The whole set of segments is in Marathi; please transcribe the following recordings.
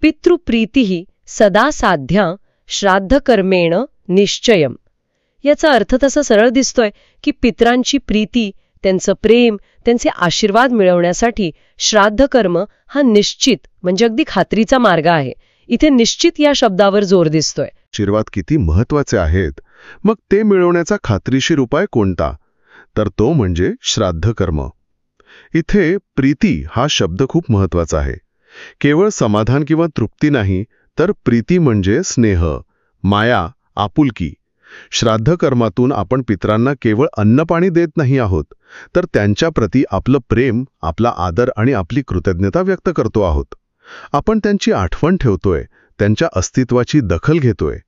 पितृप्रीतिः सदा साध्या श्राद्धकर्मेण निश्चयम. याचा अर्थ तसा सरळ दिसतोय की पितरांची प्रीती, त्यांचं प्रेम, त्यांचे आशीर्वाद मिळवण्यासाठी श्राद्धकर्म हा निश्चित म्हणजे अगदी खात्रीचा मार्ग आहे. इथे निश्चित या शब्दावर जोर दिसतोय. आशीर्वाद किती महत्वाचे आहेत. मग ते मिळवण्याचा खात्रीशीर उपाय कोणता? तर तो म्हणजे श्राद्धकर्म. इथे प्रीती हा शब्द खूप महत्वाचा आहे. केवळ समाधान किंवा तृप्ती नाही, तर प्रीती म्हणजे स्नेह, माया, आपुलकी. श्राद्धकर्मातून आपण पितरांना केवळ अन्नपाणी देत नाही आहोत, तर त्यांच्याप्रती आपलं प्रेम, आपला आदर आणि आपली कृतज्ञता व्यक्त करतो आहोत. आपण त्यांची आठवण ठेवतोय, त्यांच्या अस्तित्वाची दखल घेतोय.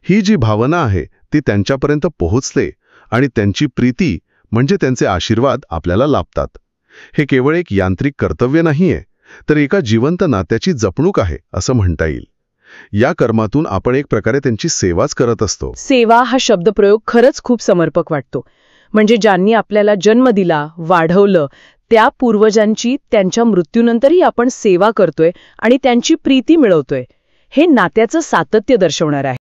ही जी भावना आहे ती त्यांच्यापर्यंत पोहोचते आणि त्यांची प्रीती म्हणजे त्यांचे आशीर्वाद आपल्याला लाभतात. हे केवळ एक यांत्रिक कर्तव्य नाहीये, तर एका जिवंत नात्याची जपणूक आहे असं म्हणता येईल. या कर्मातून आपण एक प्रकारे त्यांची सेवाच करत असतो. सेवा हा शब्दप्रयोग खरंच खूप समर्पक वाटतो. म्हणजे ज्यांनी आपल्याला जन्म दिला, वाढवलं, त्या पूर्वजांची त्यांच्या मृत्यूनंतरही आपण सेवा करतोय आणि त्यांची प्रीती मिळवतोय. हे नात्याचं सातत्य दर्शवणार आहे.